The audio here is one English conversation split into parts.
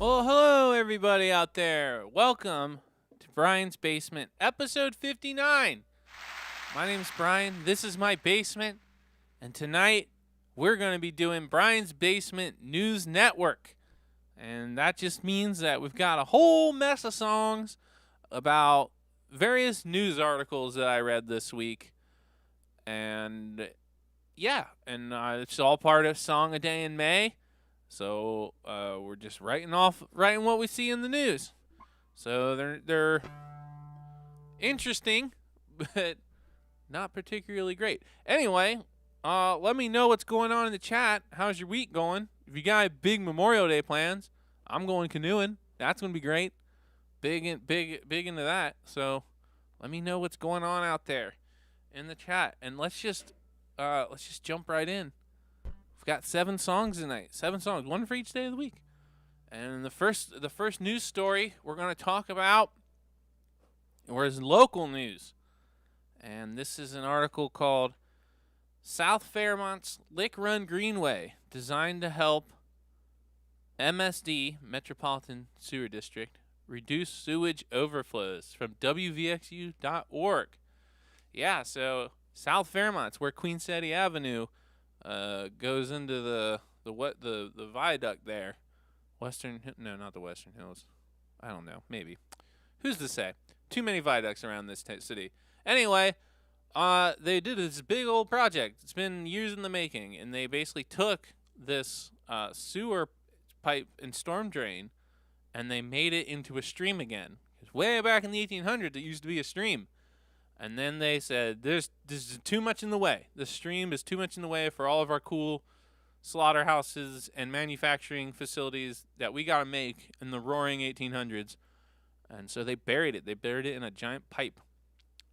Well, hello, everybody out there. Welcome to Brian's Basement, episode 59. My name's Brian. This is my basement. And tonight, we're going to be doing Brian's Basement News Network. And that just means that we've got a whole mess of songs about various news articles that I read this week. And it's all part of Song a Day in May. So we're just writing what we see in the news. So they're interesting, but not particularly great. Anyway, let me know what's going on in the chat. How's your week going? If you got big Memorial Day plans, I'm going canoeing. That's gonna be great. Big into that. So let me know what's going on out there in the chat, and let's just jump right in. We've got 7 songs tonight. 7 songs, one for each day of the week. And the first news story we're going to talk about is local news. And this is an article called South Fairmont's Lick Run Greenway, designed to help MSD, Metropolitan Sewer District, reduce sewage overflows, from WVXU.org. Yeah, so South Fairmont's where Queen City Avenue goes into the viaduct there. Not the Western Hills. I don't know. Maybe. Who's to say? Too many viaducts around this city. Anyway, they did this big old project. It's been years in the making, and they basically took this sewer pipe and storm drain, and they made it into a stream again. 'Cause way back in the 1800s, it used to be a stream. And then they said, this is too much in the way. The stream is too much in the way for all of our cool slaughterhouses and manufacturing facilities that we got to make in the roaring 1800s. And so they buried it. They buried it in a giant pipe.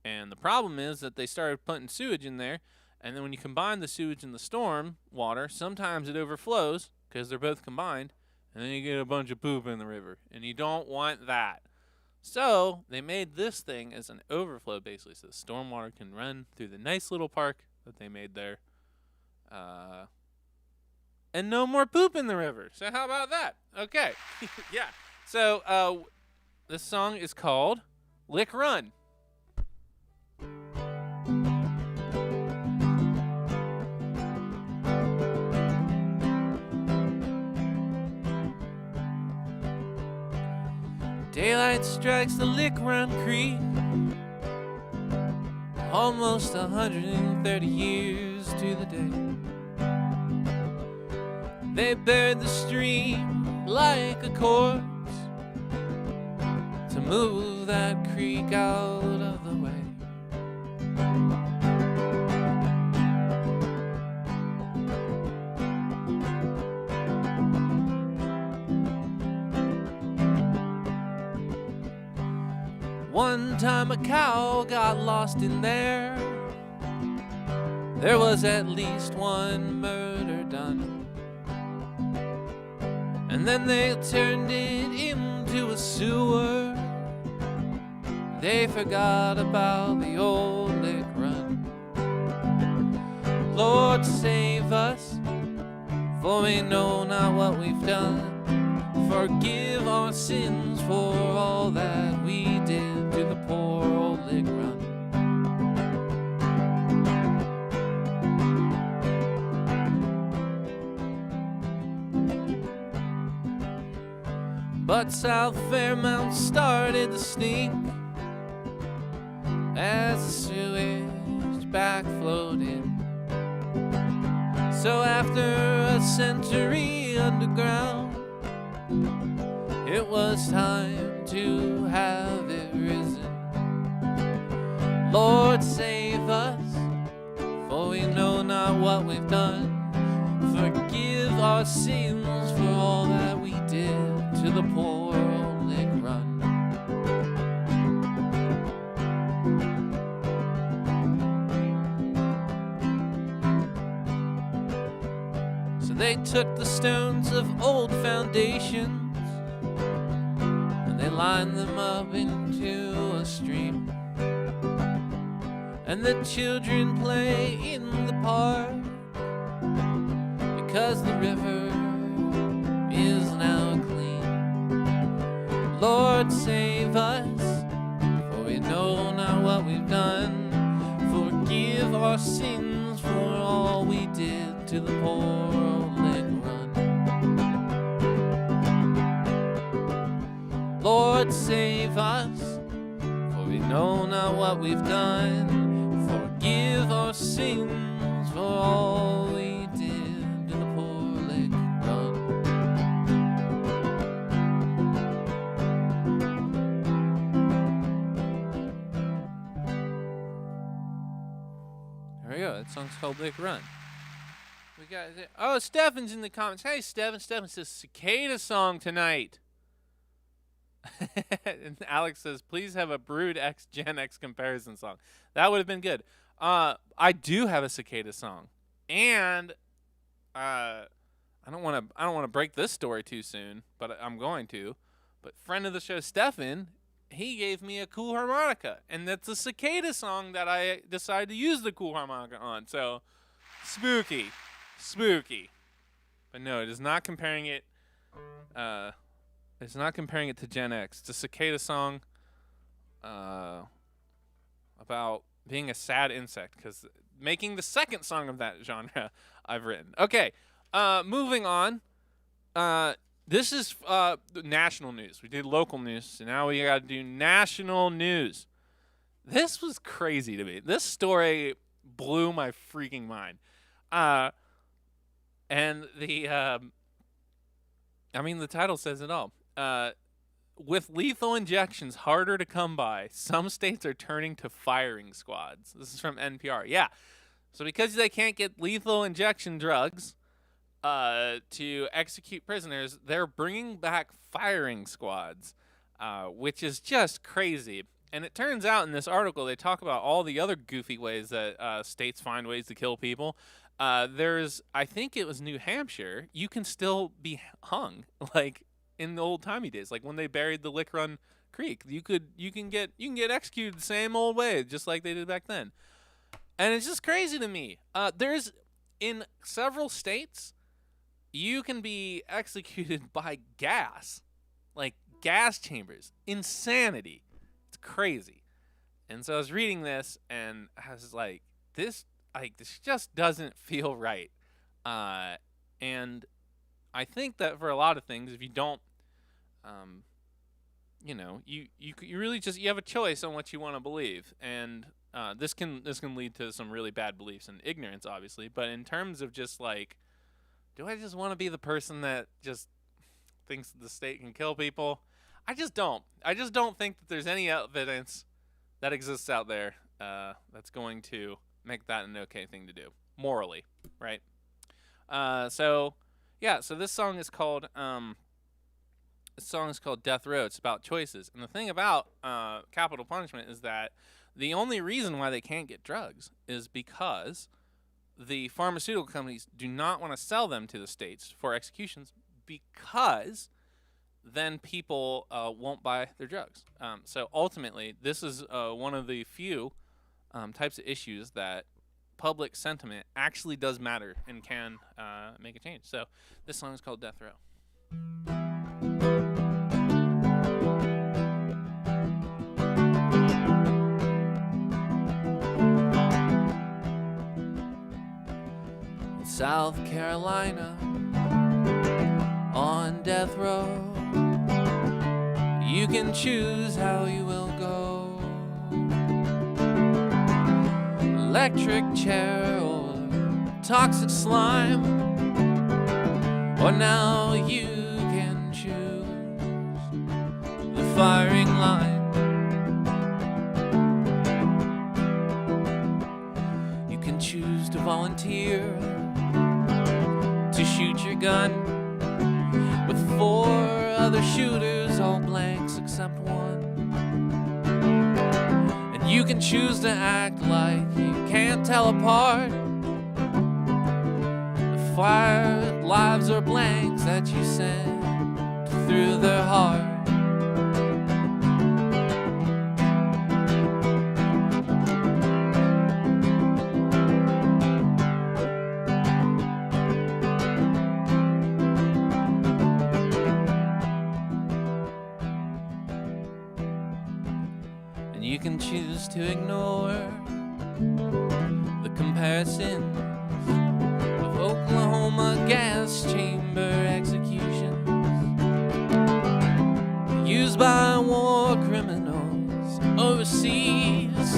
And the problem is that they started putting sewage in there. And then when you combine the sewage and the storm water, sometimes it overflows because they're both combined. And then you get a bunch of poop in the river. And you don't want that. So they made this thing as an overflow, basically, so the stormwater can run through the nice little park that they made there, and no more poop in the river. So how about that? Okay, yeah. So this song is called "Lick Run." Daylight strikes the Lick Run Creek, almost 130 years to the day. They buried the stream like a corpse to move that creek out of the way. One time a cow got lost in there. There was at least one murder done. And then they turned it into a sewer. They forgot about the old Lick Run. Lord save us, for we know not what we've done. Forgive our sins for all that we did to the poor old Lick Run. But South Fairmount started to stink as the sewage backflowed in. So after a century underground, it was time to have it risen. Lord save us, for we know not what we've done. Forgive our sins for all that we did to the poor old Lick Run. So they took the stones of old foundations and they lined them up into a stream. And the children play in the park because the river is now clean. Lord, save us, for we know not what we've done. Forgive our sins for all we did to the poor old Lake Run. Lord, save us, for we know not what we've done. Forgive our sins for all we did to the poor Lake Run. There we go. That song's called Lake Run. We got Stefan's in the comments. Hey, Stefan. Stefan says cicada song tonight. And Alex says, please have a Brood X Gen X comparison song. That would have been good. I do have a cicada song, and I don't want to break this story too soon, but I'm going to. But friend of the show, Stefan, he gave me a cool harmonica, and that's a cicada song that I decided to use the cool harmonica on. So spooky. But no, it is not comparing it. It's not comparing it to Gen X. It's a cicada song about being a sad insect, because making the second song of that genre I've written. Okay, moving on. This is national news. We did local news, so now we got to do national news. This was crazy to me. This story blew my freaking mind. And the title says it all. With lethal injections harder to come by, some states are turning to firing squads. This is from NPR. Yeah. So because they can't get lethal injection drugs to execute prisoners, they're bringing back firing squads, which is just crazy. And it turns out in this article, they talk about all the other goofy ways that states find ways to kill people. There's, I think it was New Hampshire, you can still be hung, like in the old timey days, like when they buried the Lick Run Creek. You can get executed the same old way, just like they did back then. And it's just crazy to me. There's in several states, you can be executed by gas, like gas chambers. Insanity. It's crazy. And so I was reading this, and I was like, this just doesn't feel right. And I think that for a lot of things, if you don't, you really just, you have a choice on what you want to believe, and this can lead to some really bad beliefs and ignorance, obviously. But in terms of just like, do I just want to be the person that just thinks the state can kill people? I just don't. I just don't think that there's any evidence that exists out there that's going to make that an okay thing to do morally, right? So this song is called Death Row. It's about choices. And the thing about capital punishment is that the only reason why they can't get drugs is because the pharmaceutical companies do not want to sell them to the states for executions, because then people won't buy their drugs. So ultimately, this is one of the few types of issues that public sentiment actually does matter and can make a change. So this song is called Death Row. South Carolina, on death row, you can choose how you will go. Electric chair or toxic slime, or now you can choose the firing line. You can choose to volunteer to shoot your gun with 4 other shooters, all blanks except one. And you can choose to act like you can't tell apart the fired lives or blanks that you sent through their heart. can choose to ignore the comparisons of Oklahoma gas chamber executions used by war criminals overseas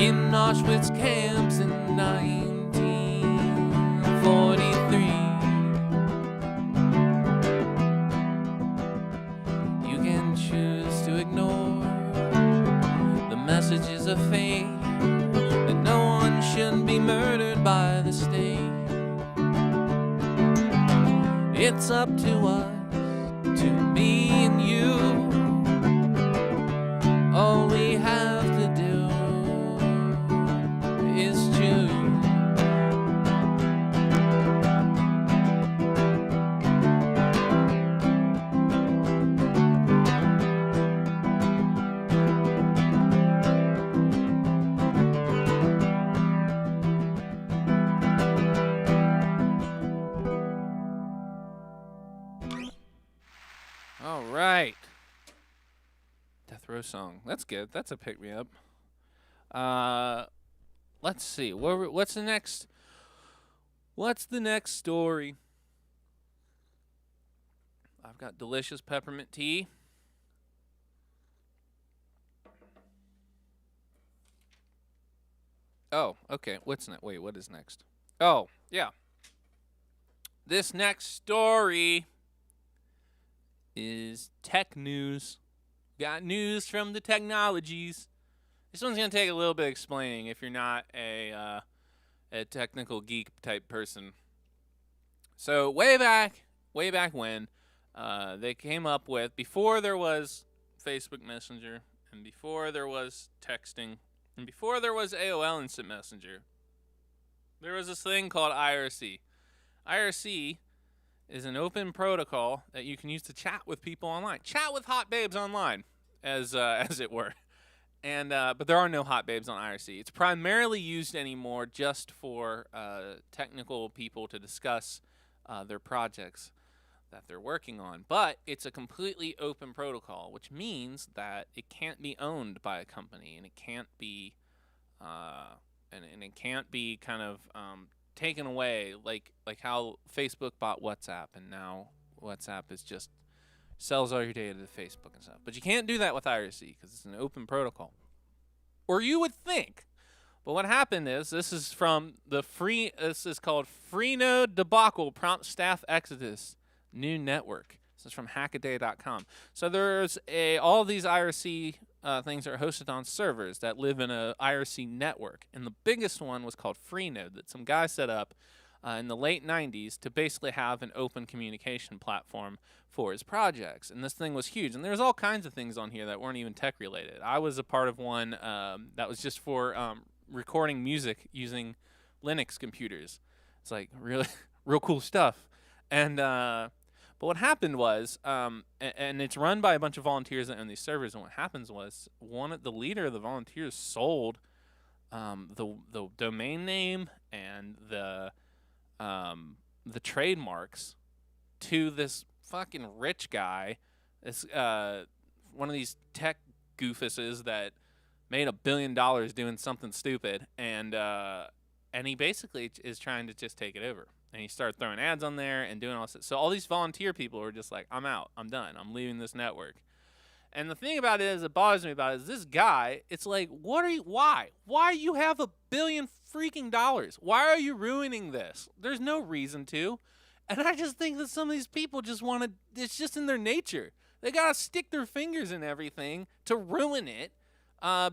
in Auschwitz camps in 1943. You can choose to ignore the messages of fate, that no one should be murdered by the state. It's up to us, to me and you. All we have to do is choose. All right. Death Row song. That's good. That's a pick-me-up. Let's see. What's the next? What's the next story? I've got delicious peppermint tea. Oh, okay. What's next? Wait, what is next? Oh, yeah. This next story is tech news. Got news from the technologies. This one's gonna take a little bit of explaining if you're not a technical geek type person. So way back when, they came up with, before there was Facebook Messenger, and before there was texting, and before there was AOL Instant Messenger, there was this thing called IRC. IRC is an open protocol that you can use to chat with people online. Chat with hot babes online, as it were. And but there are no hot babes on IRC. It's primarily used anymore just for technical people to discuss their projects that they're working on. But it's a completely open protocol, which means that it can't be owned by a company, and it can't be and it can't be kind of taken away like how Facebook bought WhatsApp, and now WhatsApp is just sells all your data to Facebook and stuff. But you can't do that with IRC because it's an open protocol. Or you would think. But what happened is, this is from this is called Freenode Debacle Prompt Staff Exodus New Network. This is from hackaday.com. So there's all these IRC things are hosted on servers that live in a IRC network. And the biggest one was called Freenode, that some guy set up in the late 90s to basically have an open communication platform for his projects. And this thing was huge. And there's all kinds of things on here that weren't even tech related. I was a part of one that was just for recording music using Linux computers. It's like really real cool stuff. And but what happened was, and it's run by a bunch of volunteers that own these servers. And what happens was, the leader of the volunteers sold the domain name and the trademarks to this fucking rich guy, this one of these tech goofuses that made $1 billion doing something stupid, and he basically is trying to just take it over. And he started throwing ads on there and doing all this. So all these volunteer people were just like, I'm out, I'm done, I'm leaving this network. And the thing about it is, that bothers me about it is, this guy, it's like, why you have $1 billion freaking dollars? Why are you ruining this? There's no reason to. And I just think that some of these people just want to, it's just in their nature. They got to stick their fingers in everything to ruin it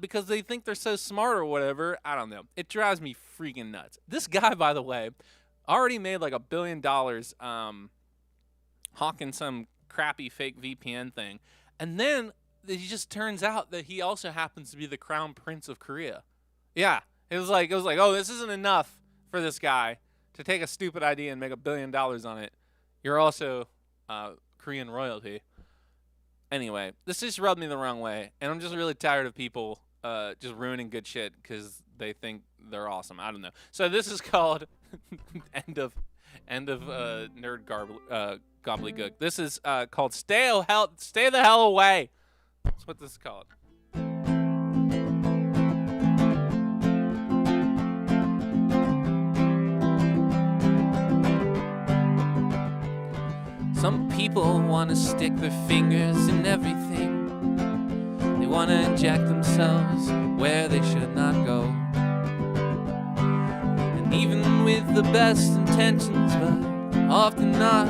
because they think they're so smart or whatever. I don't know. It drives me freaking nuts. This guy, by the way, already made like $1 billion hawking some crappy fake VPN thing. And then it just turns out that he also happens to be the Crown Prince of Korea. Yeah, it was like, oh, this isn't enough for this guy to take a stupid idea and make $1 billion on it. You're also Korean royalty. Anyway, this just rubbed me the wrong way, and I'm just really tired of people just ruining good shit because they think they're awesome. I don't know. So this is called end of nerd gobbledygook. This is called Stay the Hell Away. That's what this is called. Some people want to stick their fingers in everything. They want to inject themselves where they should not go. And even with the best intentions, but often not,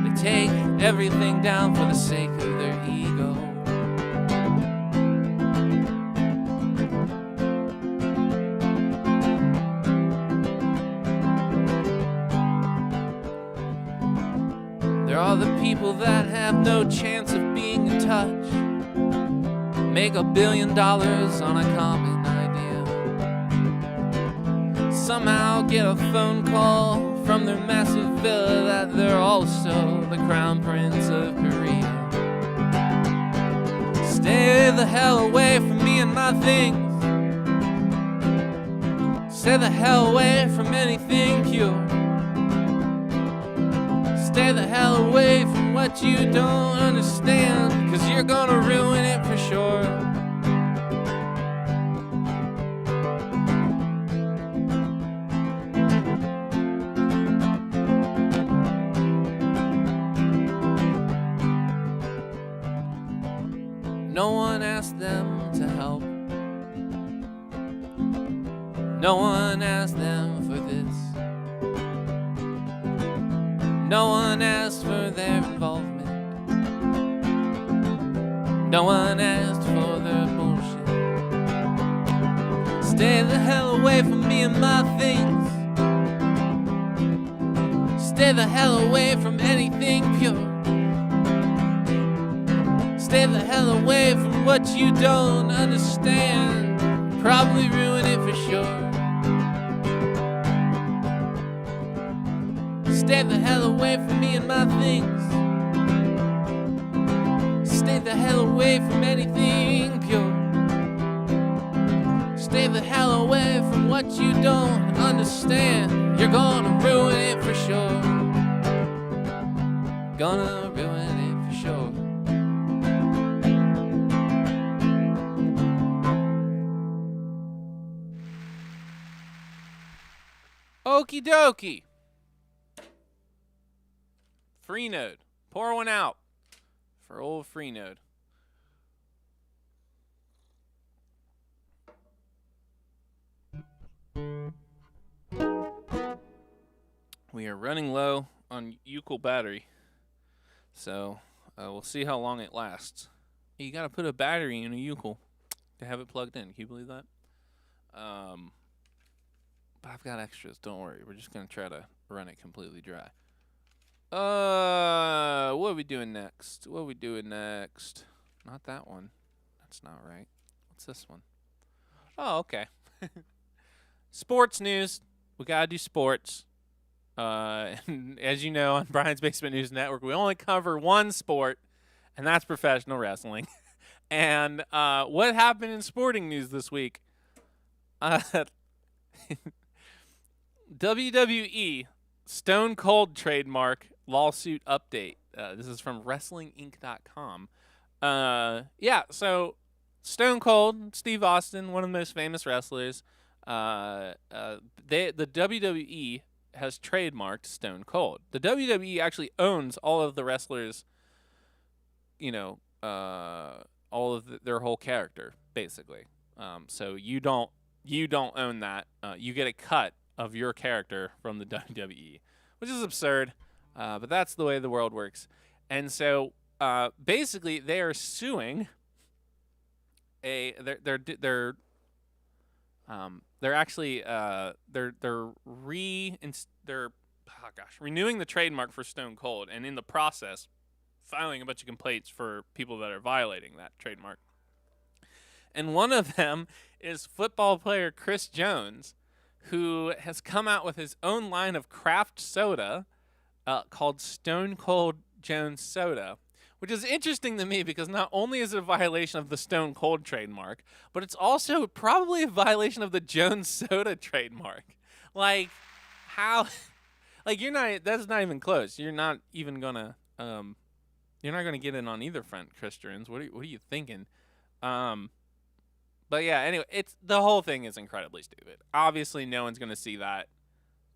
they take everything down for the sake of their ego. There are the people that have no chance of being in touch, make $1 billion on a common idea, somehow get a phone call from their massive villa that they're also the crown prince of Korea. Stay the hell away from me and my things. Stay the hell away from anything pure. Stay the hell away from what you don't understand, 'cause you're gonna ruin it for sure. No one asked them to help. No one asked them for this. No one asked for their involvement. No one asked for their bullshit. Stay the hell away from me and my things. Stay the hell away from anything pure. Stay the hell away from what you don't understand. Probably ruin it for sure. Stay the hell away from me and my things. Stay the hell away from anything pure. Stay the hell away from what you don't understand. You're gonna ruin it for sure. Gonna ruin it for sure. Okie dokie. Freenode. Pour one out for old Freenode. We are running low on Ukel battery, so we'll see how long it lasts. You gotta put a battery in a Ukel to have it plugged in. Can you believe that? But I've got extras. Don't worry. We're just gonna try to run it completely dry. What are we doing next? What are we doing next? Not that one. That's not right. What's this one? Oh, okay. Sports news. We gotta do sports. And as you know, on Brian's Basement News Network, we only cover one sport, and that's professional wrestling. And what happened in sporting news this week? WWE Stone Cold trademark lawsuit update. This is from WrestlingInc.com. So Stone Cold, Steve Austin, one of the most famous wrestlers. The WWE has trademarked Stone Cold. The WWE actually owns all of the wrestlers. All of their whole character, basically. So you don't own that. You get a cut of your character from the WWE, which is absurd. But that's the way the world works. And so basically they are suing they're renewing the trademark for Stone Cold, and in the process filing a bunch of complaints for people that are violating that trademark. And one of them is football player Chris Jones, who has come out with his own line of craft soda called Stone Cold Jones Soda, which is interesting to me because not only is it a violation of the Stone Cold trademark, but it's also probably a violation of the Jones Soda trademark. Like, how? Like, that's not even close. You're not even gonna get in on either front, Chris Jones. What are you thinking? But yeah, anyway, the whole thing is incredibly stupid. Obviously, no one's gonna see that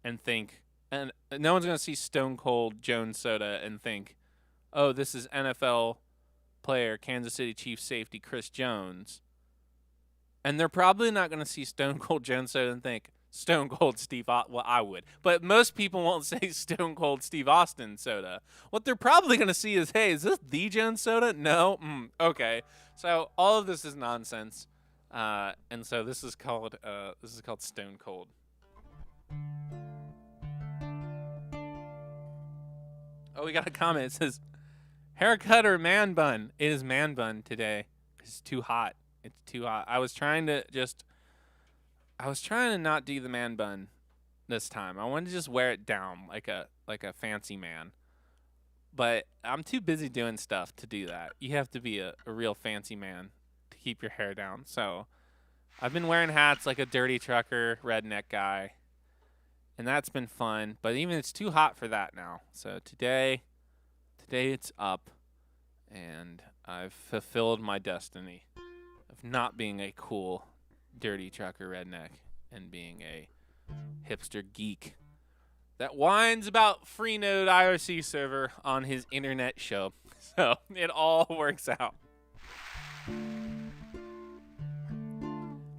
and think And no one's going to see Stone Cold Jones Soda and think, oh, this is NFL player, Kansas City Chiefs safety Chris Jones. And they're probably not going to see Stone Cold Jones Soda and think, Stone Cold Steve Austin. Well, I would. But most people won't say Stone Cold Steve Austin Soda. What they're probably going to see is, hey, is this the Jones Soda? No? Okay. So all of this is nonsense. And so this is called Stone Cold. Oh, we got a comment. It says, haircut or man bun? It is man bun today. It's too hot. It's too hot. I was trying to not do the man bun this time. I wanted to just wear it down like a fancy man. But I'm too busy doing stuff to do that. You have to be a real fancy man to keep your hair down. So I've been wearing hats like a dirty trucker, redneck guy. And that's been fun. But even it's too hot for that now. So today it's up. And I've fulfilled my destiny of not being a cool, dirty trucker redneck and being a hipster geek that whines about Freenode IRC server on his internet show. So it all works out.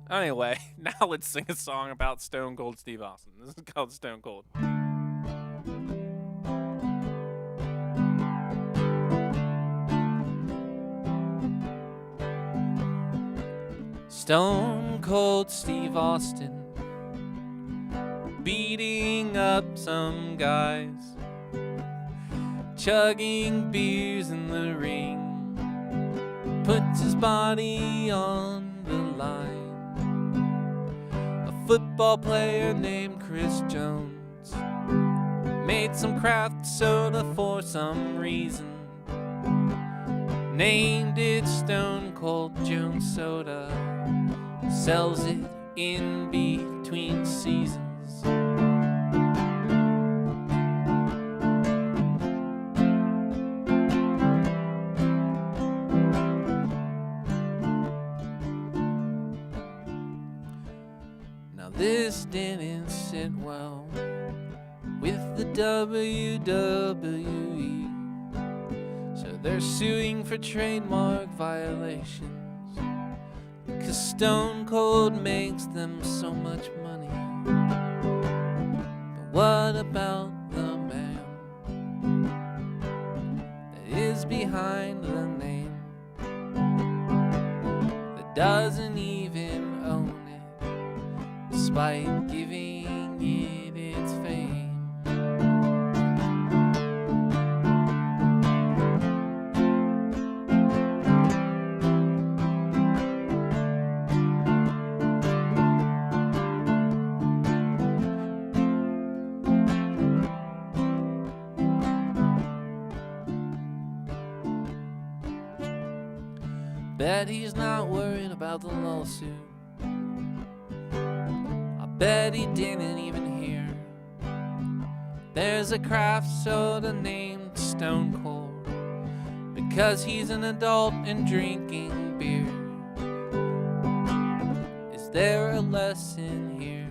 Anyway, now let's sing a song about Stone Cold Steve Austin. This is called Stone Cold. Stone Cold Steve Austin beating up some guys, chugging beers in the ring, puts his body on the line. A football player named Chris Jones made some craft soda for some reason, named it Stone Cold Jones Soda, sells it in between seasons. Now this didn't sit well with the WWE, so they're suing for trademark violations. Cause Stone Cold makes them so much money. But what about the man that is behind the name, that doesn't even own it, despite giving it its fame? Bet he's not worried about the lawsuit. I bet he didn't even hear there's a craft soda named Stone Cold because he's an adult and drinking beer. Is there a lesson here?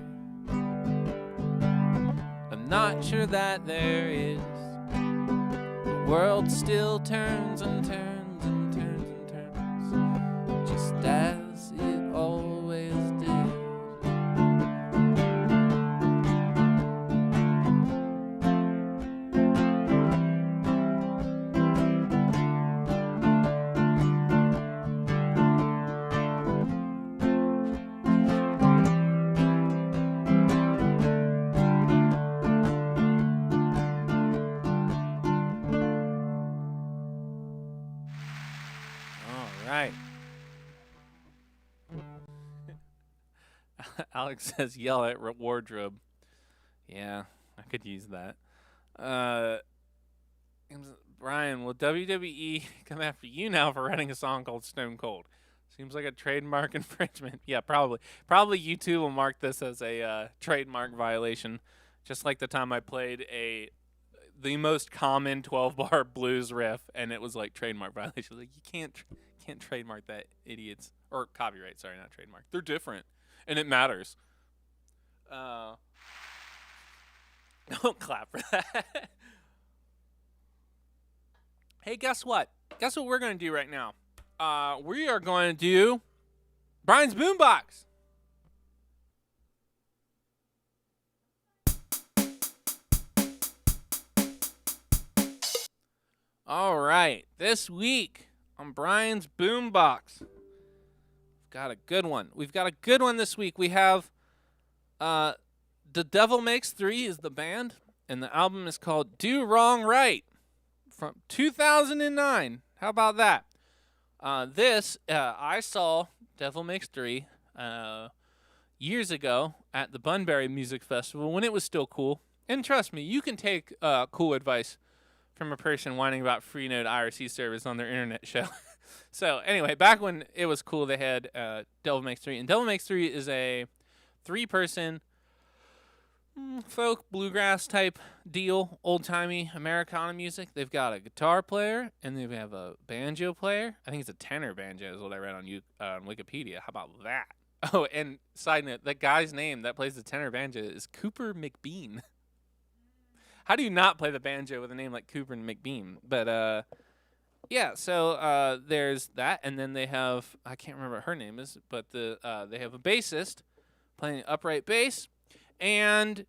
I'm not sure that there is. The world still turns and turns and turns and turns, just as it always did. Alex says, yell at wardrobe. Yeah, I could use that. Brian, will WWE come after you now for writing a song called Stone Cold? Seems like a trademark infringement. Yeah, probably. Probably YouTube will mark this as a trademark violation, just like the time I played the most common 12-bar blues riff, and it was like trademark violation. Like, you can't trademark that, idiots. Or copyright, sorry, not trademark. They're different. And it matters. Don't clap for that. Hey, guess what? Guess what we're going to do right now? We are going to do Brian's Boombox. All right. This week on Brian's Boombox, we've got a good one. We've got a good one this week. We have The Devil Makes Three is the band, and the album is called Do Wrong Right from 2009. How about that? I saw Devil Makes Three years ago at the Bunbury Music Festival when it was still cool. And trust me, you can take cool advice from a person whining about Freenode IRC service on their internet show. So anyway, back when it was cool, they had Devil Makes Three. And Devil Makes Three is a 3-person folk bluegrass type deal, old-timey Americana music. They've got a guitar player and they have a banjo player. I think it's a tenor banjo is what I read on Wikipedia. How about that? Oh, and side note, that guy's name that plays the tenor banjo is Cooper McBean. How do you not play the banjo with a name like Cooper and McBean? But yeah, so there's that, and then they have, I can't remember what her name is, but they have a bassist playing upright bass, and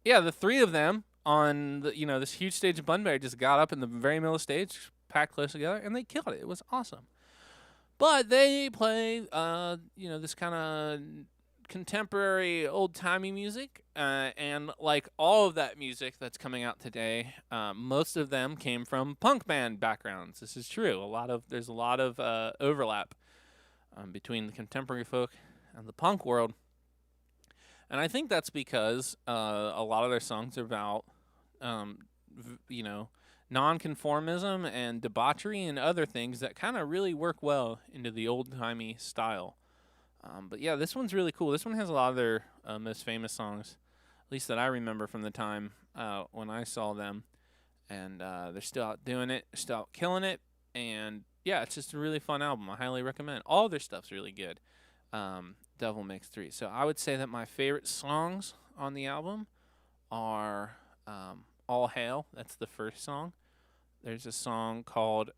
yeah, the three of them on this huge stage of Bunbury just got up in the very middle of the stage, packed close together, and they killed it. It was awesome. But they play this kind of contemporary old-timey music, and like all of that music that's coming out today, most of them came from punk band backgrounds. This is true. There's a lot of overlap between the contemporary folk and the punk world, and I think that's because a lot of their songs are about nonconformism and debauchery and other things that kind of really work well into the old-timey style. But yeah, this one's really cool. This one has a lot of their most famous songs, at least that I remember from the time when I saw them. And they're still out doing it, still out killing it. And yeah, it's just a really fun album. I highly recommend. All their stuff's really good. Devil Makes Three. So I would say that my favorite songs on the album are All Hail. That's the first song. There's a song called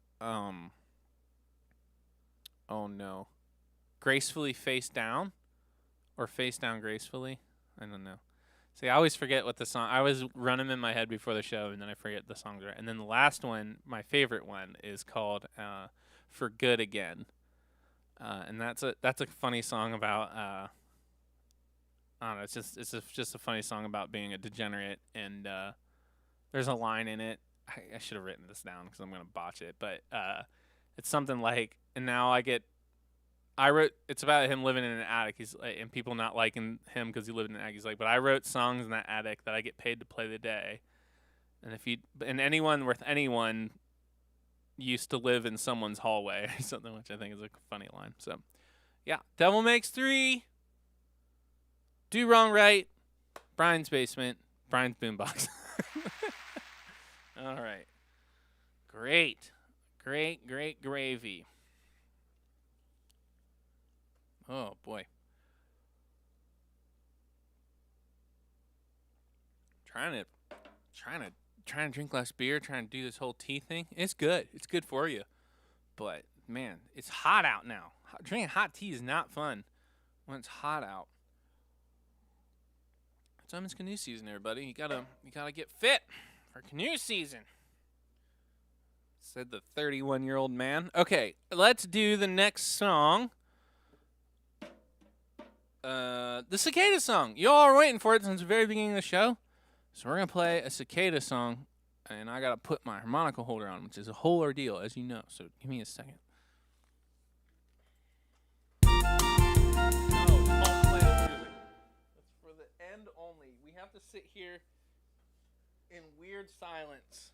Gracefully Face Down, or Face Down Gracefully. I don't know. See, I always forget what the song. I always run them in my head before the show, and then I forget the songs right. And then the last one, my favorite one, is called For Good Again, and that's a funny song about. I don't know. It's just a funny song about being a degenerate, and there's a line in it. I should have written this down because I'm gonna botch it, but it's something like, and now it's about him living in an attic. He's like, and people not liking him because he lived in an attic. He's like, but I wrote songs in that attic that I get paid to play the day. And anyone worth anyone used to live in someone's hallway or something, which I think is a funny line. So, yeah, Devil Makes Three, Do Wrong Right, Brian's Basement, Brian's Boombox. All right. Great gravy. Oh boy. Trying to drink less beer, trying to do this whole tea thing. It's good. It's good for you. But man, it's hot out now. Drinking hot tea is not fun when it's hot out. So it's canoe season, everybody. You gotta get fit for canoe season, said the 31-year-old man. Okay, let's do the next song. The Cicada song. You all are waiting for it since the very beginning of the show. So we're going to play a Cicada song, and I got to put my harmonica holder on, which is a whole ordeal, as you know. So give me a second. No, don't play the music. That's for the end only. We have to sit here in weird silence.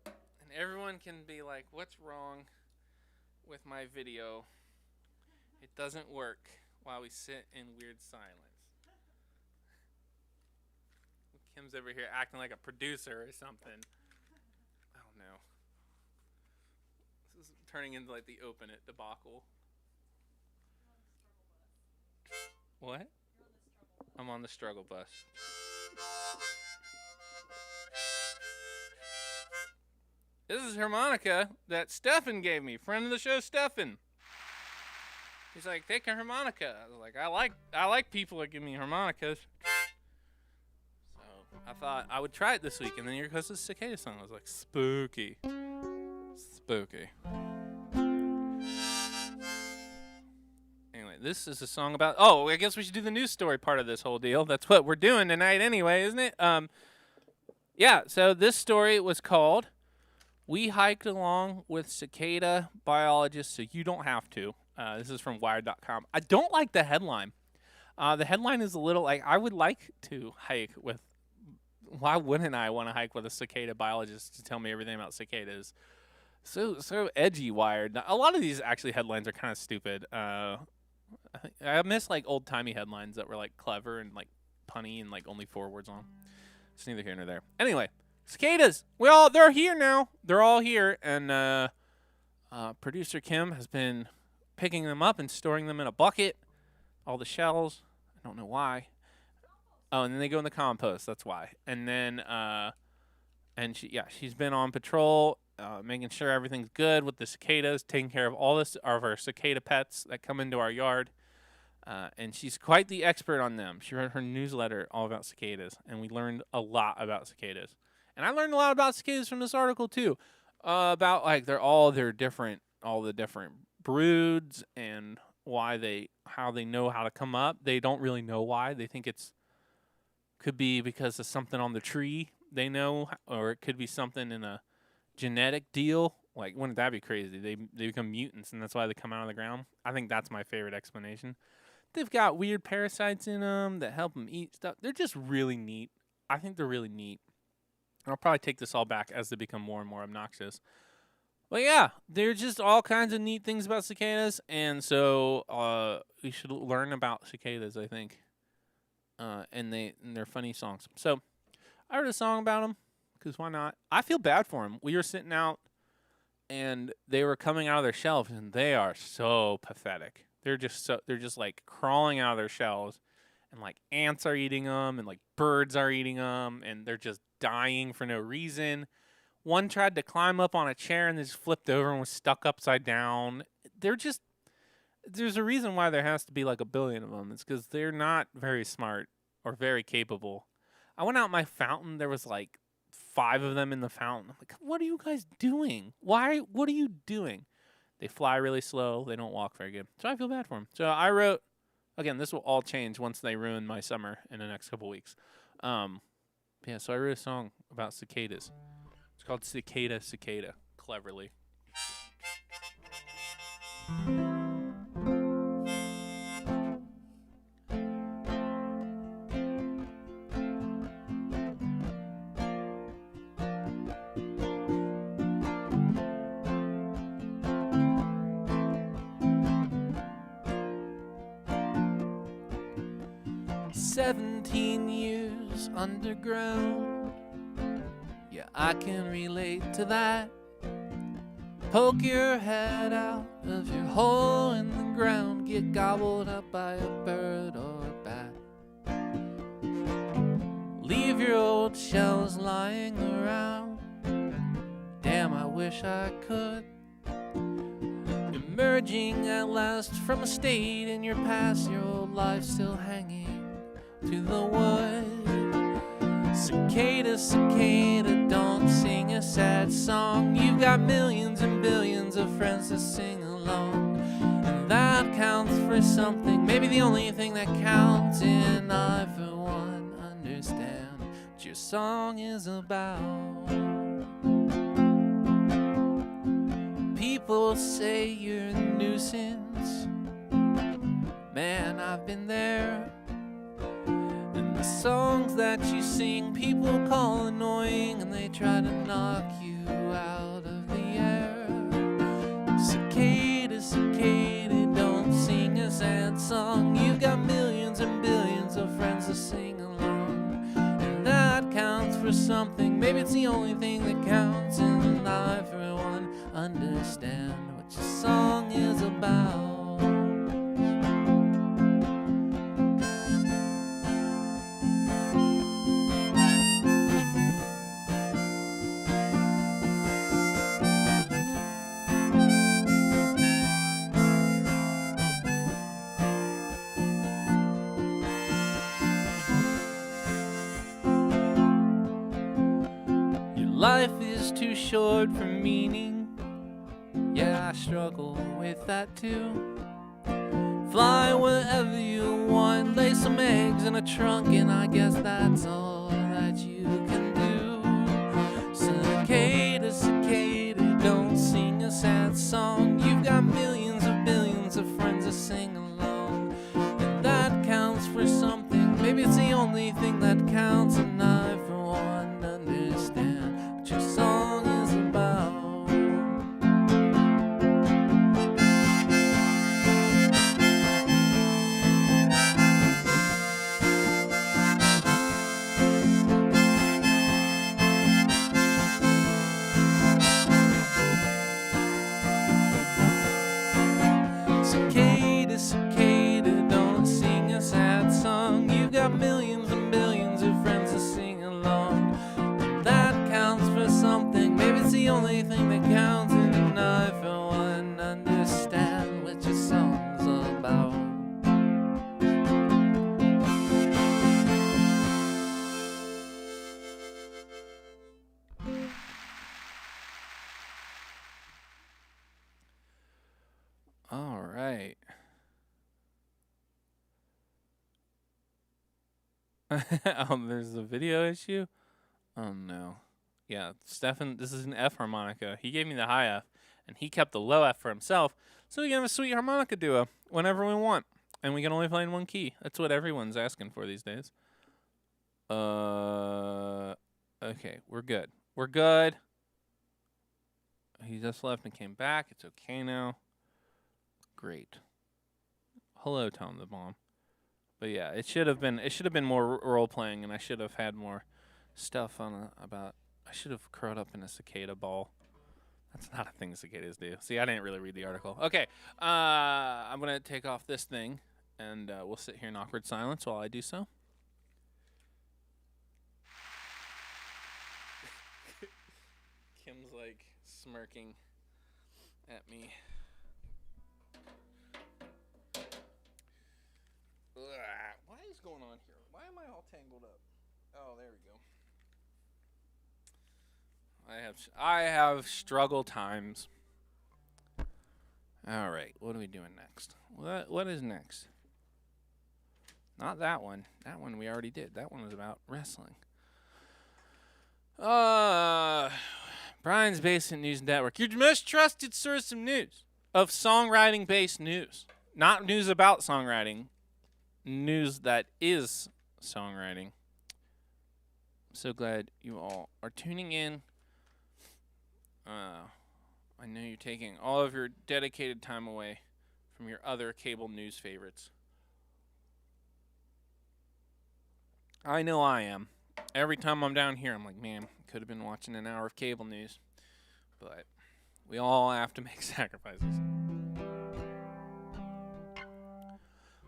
And everyone can be like, what's wrong with my video? It doesn't work while we sit in weird silence. Kim's over here acting like a producer or something. I don't know. This is turning into like the Open It debacle. What? I'm on the struggle bus. This is harmonica that Stefan gave me. Friend of the show, Stefan. He's like, take a harmonica. I was like, I like people that give me harmonicas. So I thought I would try it this week, and then here goes the cicada song. I was like, spooky. Spooky. Anyway, this is a song about... Oh, I guess we should do the news story part of this whole deal. That's what we're doing tonight anyway, isn't it? Yeah, so this story was called, We Hiked Along with Cicada Biologists So You Don't Have to. This is from Wired.com. I don't like the headline. The headline is a little like, I would like to hike with... Why wouldn't I want to hike with a cicada biologist to tell me everything about cicadas? So edgy, Wired. A lot of these actually headlines are kind of stupid. I miss like old timey headlines that were like clever and like punny and like only 4 words long. It's neither here nor there. Anyway, cicadas. Well, they're here now. They're all here, and producer Kim has been picking them up and storing them in a bucket. All the shells. I don't know why. Oh, and then they go in the compost. That's why. And then, she's been on patrol, making sure everything's good with the cicadas, taking care of all of our cicada pets that come into our yard. And she's quite the expert on them. She wrote her newsletter all about cicadas, and we learned a lot about cicadas. And I learned a lot about cicadas from this article too, about like all the different broods and how they know how to come up. They don't really know why. They think could be because of something on the tree they know, or it could be something in a genetic deal. Like, wouldn't that be crazy? They become mutants, and that's why they come out of the ground. I think that's my favorite explanation. They've got weird parasites in them that help them eat stuff. They're just really neat. I think they're really neat. And I'll probably take this all back as they become more and more obnoxious. But yeah, there's just all kinds of neat things about cicadas, and so we should learn about cicadas, I think. And their funny songs. So I wrote a song about them, because why not? I feel bad for them. We were sitting out, and they were coming out of their shells, and they are so pathetic. They're just like crawling out of their shells, and like ants are eating them, and like birds are eating them, and they're just dying for no reason. One tried to climb up on a chair and just flipped over and was stuck upside down. There's a reason why there has to be like a billion of them. It's because they're not very smart or very capable. I went out my fountain. There was like 5 of them in the fountain. I'm like, what are you guys doing? What are you doing? They fly really slow. They don't walk very good. So I feel bad for them. So I wrote, again, this will all change once they ruin my summer in the next couple weeks. So I wrote a song about cicadas. It's called Cicada, Cicada, cleverly. 17 years underground. Yeah, I can relate to that. Poke your head out of your hole in the ground, get gobbled up by a bird or a bat. Leave your old shells lying around. Damn, I wish I could. Emerging at last from a state in your past, your old life still hanging to the wood. Cicada, cicada, don't sing a sad song. You've got millions and billions of friends to sing along, and that counts for something, maybe the only thing that counts. And I, for one, understand what your song is about. People say you're a nuisance. Man, I've been there. And the songs that you sing, people call annoying, and they try to knock you out of the air. Cicada, cicada, don't sing a sad song. You've got millions and billions of friends to sing along, and that counts for something. Maybe it's the only thing that counts. And I, for one, understand what your song is about. Life is too short for meaning. Yeah, I struggle with that too. Fly wherever you want, lay some eggs in a trunk, and I guess that's all that you can do. Cicada, cicada, don't sing a sad song. You've got millions of billions of friends that sing along, and that counts for something. Maybe it's the only thing that counts, and I, for one, understand what your song is about. Cicada, cicada, don't sing a sad song. You've got millions and billions of friends to sing along, and that counts for something. Maybe it's the only thing that counts, and I, for one, understand what your song's about. All right. There's a video issue? Oh, no. Yeah, Stefan, this is an F harmonica. He gave me the high F, and he kept the low F for himself, so we can have a sweet harmonica duo whenever we want, and we can only play in one key. That's what everyone's asking for these days. Okay, we're good. We're good. He just left and came back. It's okay now. Great. Hello, Tom the Bomb. But yeah, it should have been more role playing, and I should have had more stuff on about. I should have curled up in a cicada ball. That's not a thing cicadas do. See, I didn't really read the article. Okay, I'm gonna take off this thing, and we'll sit here in awkward silence while I do so. Kim's like smirking at me. What is going on here? Why am I all tangled up? Oh, there we go. I have struggle times. All right, what are we doing next? What is next? Not that one. That one we already did. That one was about wrestling. Brian's Basement News Network, your most trusted source of news, of songwriting-based news, not news about songwriting. News that is songwriting. I'm so glad you all are tuning in. I know you're taking all of your dedicated time away from your other cable news favorites. I know I am. Every time I'm down here, I'm like, man, could have been watching an hour of cable news. But we all have to make sacrifices.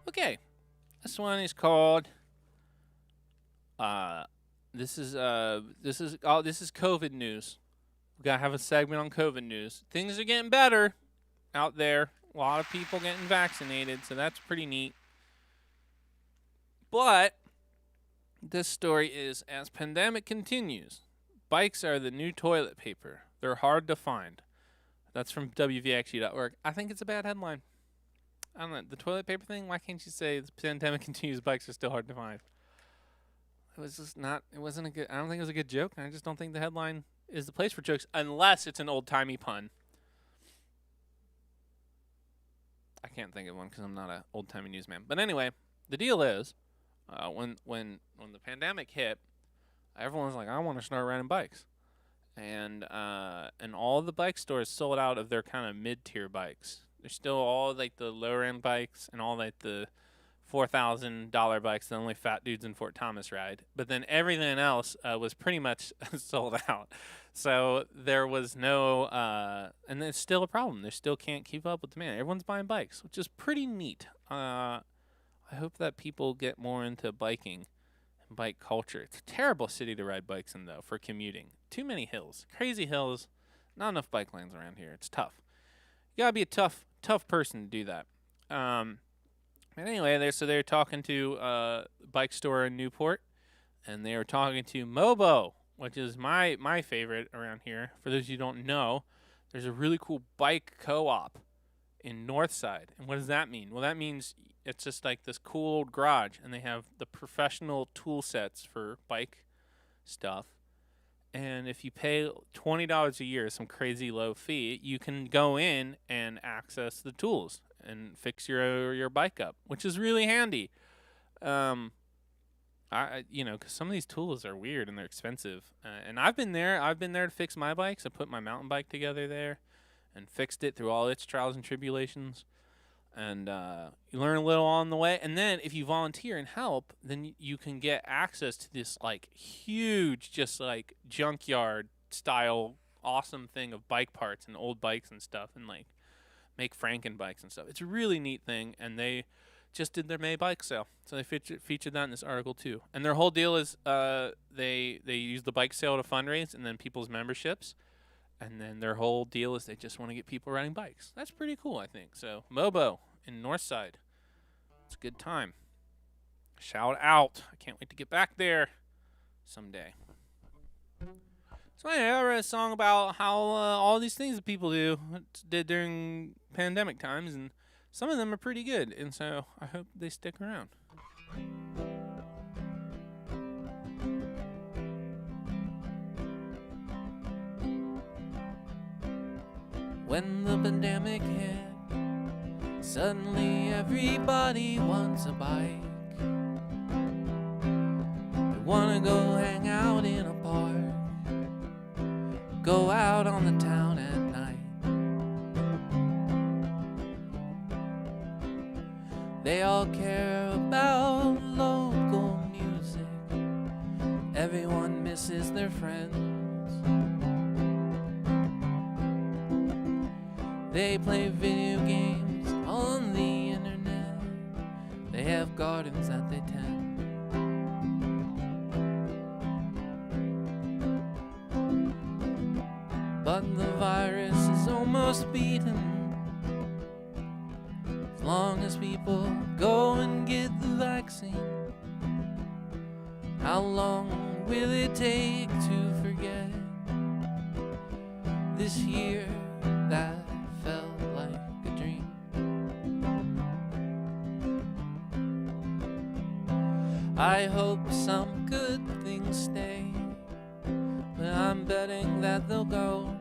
Okay. This one is called this is COVID news. We gotta have a segment on COVID news. Things are getting better out there. A lot of people getting vaccinated, so that's pretty neat. But this story is, as pandemic continues, bikes are the new toilet paper. They're hard to find. That's from WVXU.org. I think it's a bad headline. I don't know, the toilet paper thing, why can't you say the pandemic continues, bikes are still hard to find? It was just not, it wasn't a good, I don't think it was a good joke. I just don't think the headline is the place for jokes, unless it's an old-timey pun. I can't think of one because I'm not an old-timey newsman. But anyway, the deal is, when the pandemic hit, everyone was like, I want to start riding bikes. And all the bike stores sold out of their kind of mid-tier bikes. There's still all like the lower end bikes and all like the $4,000 bikes that only fat dudes in Fort Thomas ride. But then everything else was pretty much sold out. So there was no, and it's still a problem. They still can't keep up with demand. Everyone's buying bikes, which is pretty neat. I hope that people get more into biking and bike culture. It's a terrible city to ride bikes in, though, for commuting. Too many hills, crazy hills, not enough bike lanes around here. It's tough. You gotta be a tough person to do that. And anyway, they're talking to a bike store in Newport, and they were talking to Mobo. which is my favorite around here. For those of you who don't know, there's a really cool bike co-op in Northside. And what does that mean? Well, that means it's just like this cool old garage, and they have the professional tool sets for bike stuff. And if you pay $20 a year, some crazy low fee, you can go in and access the tools and fix your bike up, which is really handy. Um, because some of these tools are weird and they're expensive. And I've been there. I've been there to fix my bikes. I put my mountain bike together there, and fixed it through all its trials and tribulations. And you learn a little on the way. And then if you volunteer and help, then you can get access to this like huge, just like junkyard style, awesome thing of bike parts and old bikes and stuff, and like make Franken bikes and stuff. It's a really neat thing, and they just did their May bike sale, so they featured that in this article too. And their whole deal is they use the bike sale to fundraise, and then people's memberships. And then their whole deal is they just want to get people riding bikes. That's pretty cool, I think. So, Mobo in Northside. It's a good time. Shout out. I can't wait to get back there someday. So, anyway, I wrote a song about how all these things that people did during pandemic times, and some of them are pretty good. And so, I hope they stick around. When the pandemic hit, suddenly everybody wants a bike. They wanna go hang out in a park, go out on the town at night. They all care about local music. Everyone misses their friends. They play video games on the internet. They have gardens that they tend. But the virus is almost beaten. As long as people go and get the vaccine, how long will it take to forget this year that felt like a dream? I hope some good things stay, but I'm betting that they'll go.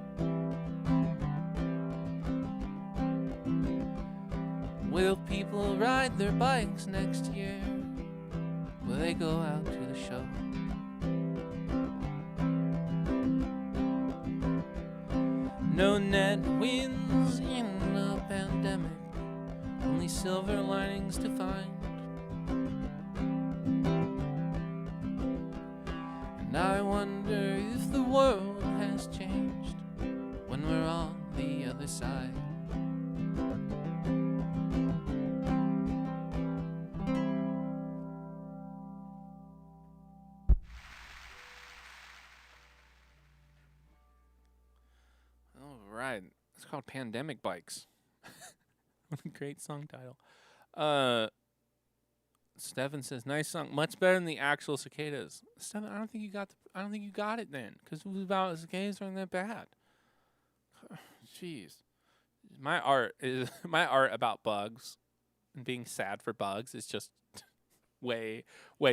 Will people ride their bikes next year? Will they go out to the show? No net wins in a pandemic, only silver linings to find. And I wonder if the world has changed when we're on the other side. Right. It's called Pandemic Bikes. What a great song title. Stefan says, "Nice song, much better than the actual cicadas." Stefan, I don't think you got it then, because it was about cicadas aren't that bad. Jeez, my art about bugs and being sad for bugs is just way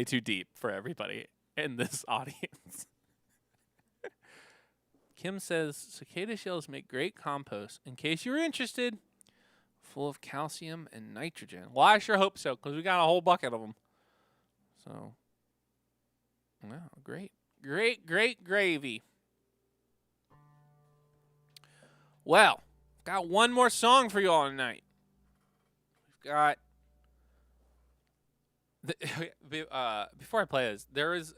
too deep for everybody in this audience. Kim says, cicada shells make great compost. In case you're interested, full of calcium and nitrogen. Well, I sure hope so, because we got a whole bucket of them. So, wow, great gravy. Well, got one more song for you all tonight. We've got... before I play this, this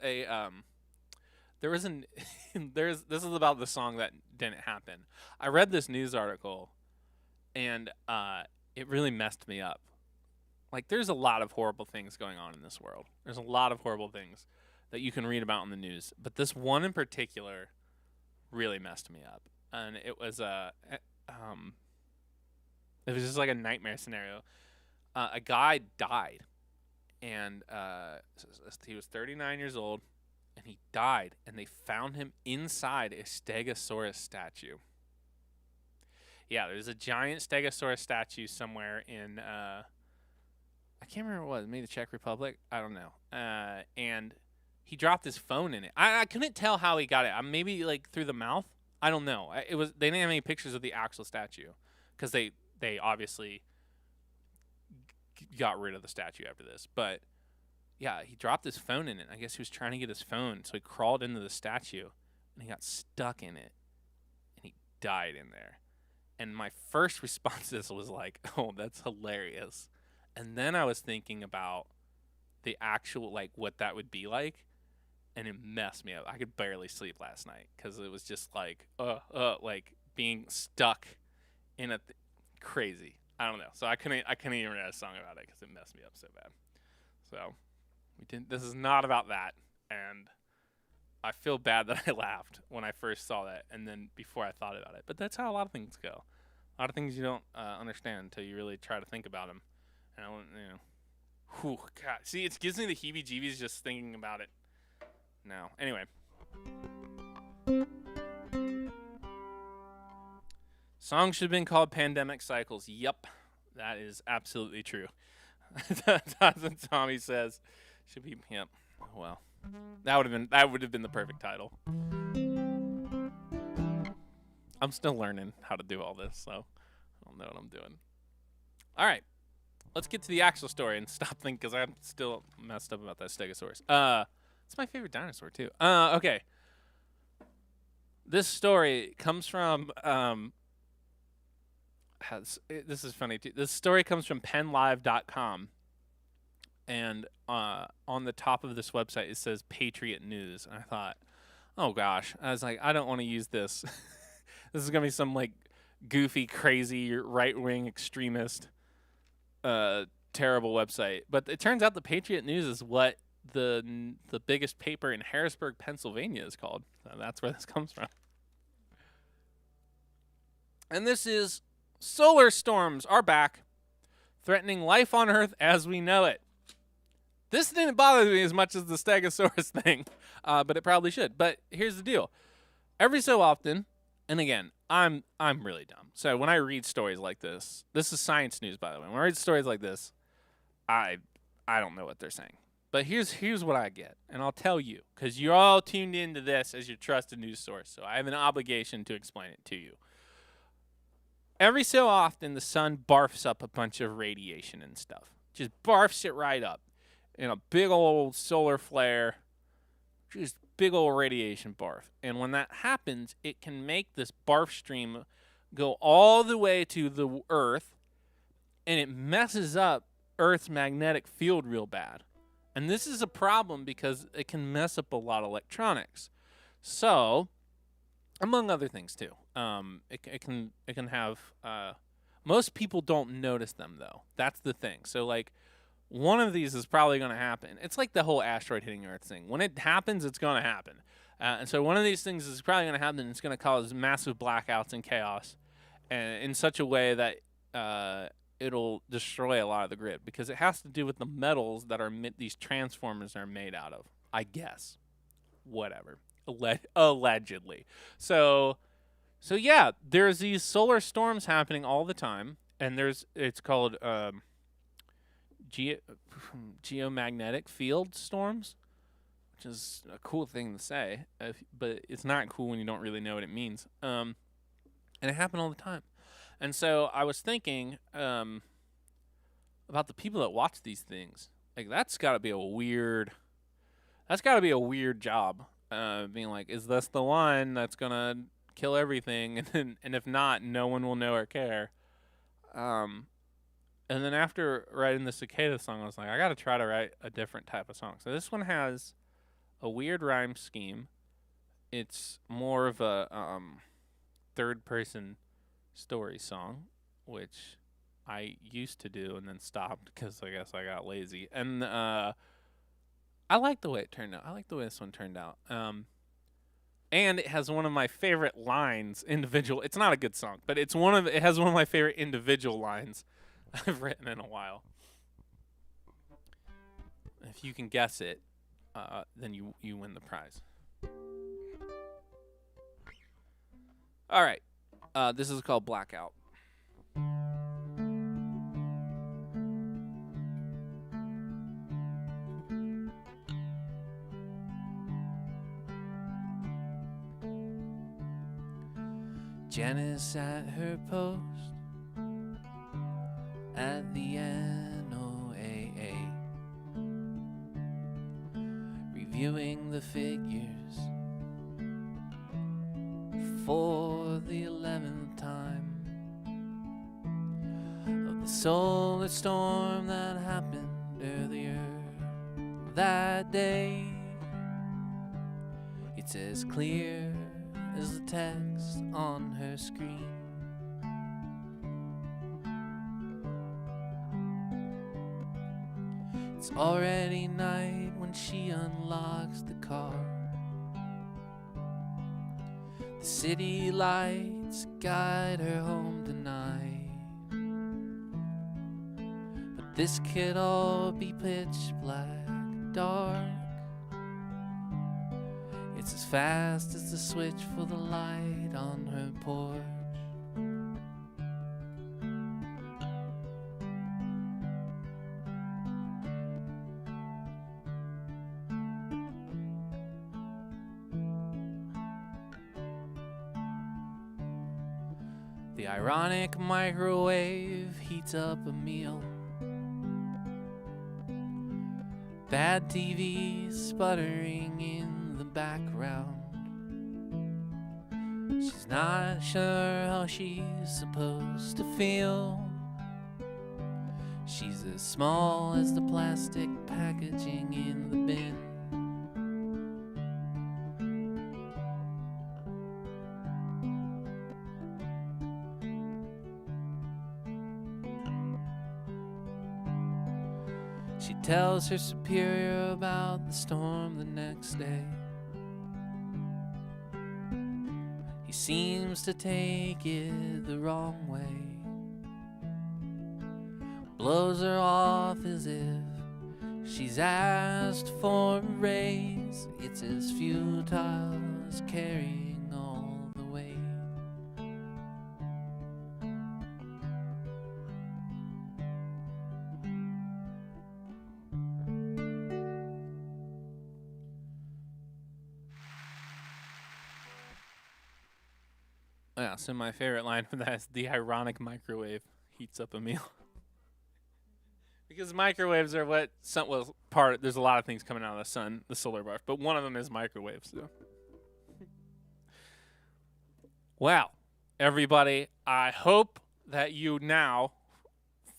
is about the song that didn't happen. I read this news article, and it really messed me up. Like, there's a lot of horrible things going on in this world. There's a lot of horrible things that you can read about in the news, but this one in particular really messed me up. And it was just like a nightmare scenario. A guy died, and he was 39 years old. and he died, and they found him inside a Stegosaurus statue. Yeah, there's a giant Stegosaurus statue somewhere in I can't remember what it was, maybe the Czech Republic. I don't know. And he dropped his phone in it. I couldn't tell how he got it. Maybe like through the mouth. I don't know. They didn't have any pictures of the actual statue because they obviously got rid of the statue after this. But yeah, he dropped his phone in it. I guess he was trying to get his phone, so he crawled into the statue and he got stuck in it and he died in there. And my first response to this was like, "Oh, that's hilarious." And then I was thinking about the actual, like, what that would be like, and it messed me up. I could barely sleep last night because it was just like, like being stuck in a crazy. I don't know. So I couldn't even write a song about it because it messed me up so bad. So we didn't. This is not about that, and I feel bad that I laughed when I first saw that, and then before I thought about it. But that's how a lot of things go. A lot of things you don't understand until you really try to think about them. And whew, God. See, it gives me the heebie-jeebies just thinking about it now. Anyway. Song should have been called Pandemic Cycles. Yup, that is absolutely true. That's what Tommy says. Should be, yep. Well, that would have been the perfect title. I'm still learning how to do all this, so I don't know what I'm doing. All right. Let's get to the actual story and stop thinking because I'm still messed up about that Stegosaurus. It's my favorite dinosaur too. Okay. This story comes from this is funny too. This story comes from PennLive.com, and on the top of this website it says Patriot News. And I thought, oh gosh, I was like, I don't want to use this. This is gonna be some like goofy, crazy, right-wing extremist. Terrible website, but it turns out the Patriot News is what the biggest paper in Harrisburg, Pennsylvania is called. So that's where this comes from. And this is solar storms are back, threatening life on Earth as we know it. This didn't bother me as much as the Stegosaurus thing, but it probably should. But here's the deal: every so often, and again, I'm really dumb. So when I read stories like this is science news, by the way. When I read stories like this, I don't know what they're saying. But here's what I get, and I'll tell you, because you're all tuned into this as your trusted news source, so I have an obligation to explain it to you. Every so often, the sun barfs up a bunch of radiation and stuff. Just barfs it right up in a big old solar flare, just big old radiation barf. And when that happens, it can make this barf stream go all the way to the Earth, and it messes up Earth's magnetic field real bad. And this is a problem because it can mess up a lot of electronics. So, among other things too, it can have. Most people don't notice them though. That's the thing. So like, one of these is probably going to happen. It's like the whole asteroid hitting Earth thing. When it happens, it's going to happen. And so one of these things is probably going to happen. And it's going to cause massive blackouts and chaos, and in such a way that it'll destroy a lot of the grid because it has to do with the metals that these transformers are made out of. I guess, whatever. Allegedly. So yeah, there's these solar storms happening all the time, and it's called geomagnetic field storms, which is a cool thing to say, but it's not cool when you don't really know what it means. And it happened all the time. And so I was thinking about the people that watch these things. Like that's got to be a weird job. Being like, is this the one that's gonna kill everything? And if not, no one will know or care. And then after writing the cicada song, I was like, I gotta try to write a different type of song. So this one has a weird rhyme scheme. It's more of a third-person story song, which I used to do and then stopped because I guess I got lazy. And I like the way it turned out. I like the way this one turned out. And it has one of my favorite lines, individual. It's not a good song, but it has one of my favorite individual lines I've written in a while. If you can guess it, then you win the prize. All right. This is called Blackout. Janice at her post at the NOAA, reviewing the figures for the 11th time of the solar storm that happened earlier that day. It's as clear as the text on her screen. It's already night when she unlocks the car. The city lights guide her home tonight, but this could all be pitch black dark. It's as fast as the switch for the light on her porch. The ironic microwave heats up a meal. Bad TV sputtering in the background. She's not sure how she's supposed to feel. She's as small as the plastic packaging in the bin. She tells her superior about the storm the next day. He seems to take it the wrong way. Blows her off as if she's asked for a raise. It's as futile as carrying all the weight. Yeah, so my favorite line from that is the ironic microwave heats up a meal. Because microwaves are what there's a lot of things coming out of the sun, the solar burst, but one of them is microwaves. So. Well, everybody, I hope that you now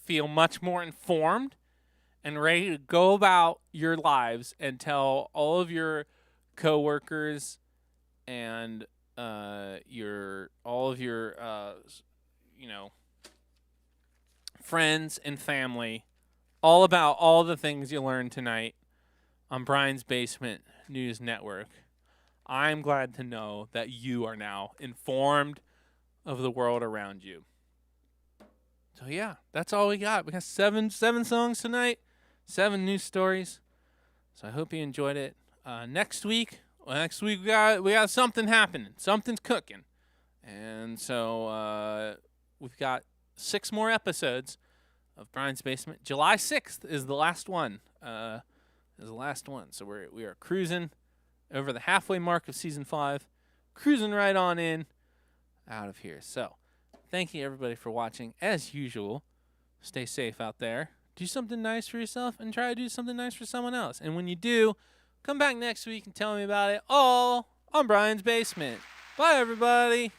feel much more informed and ready to go about your lives and tell all of your coworkers and all of your friends and family all about all the things you learned tonight on Brian's Basement News Network. I'm glad to know that you are now informed of the world around you. So yeah, that's all we got. We got seven songs tonight, 7 news stories. So I hope you enjoyed it. Next week we got something happening. Something's cooking. And so we've got 6 more episodes of Brian's Basement. July 6th is the last one. So we are cruising over the halfway mark of season 5. Cruising right on in out of here. So thank you everybody for watching. As usual, stay safe out there. Do something nice for yourself and try to do something nice for someone else. And when you do, come back next week and tell me about it all on Brian's Basement. Bye, everybody.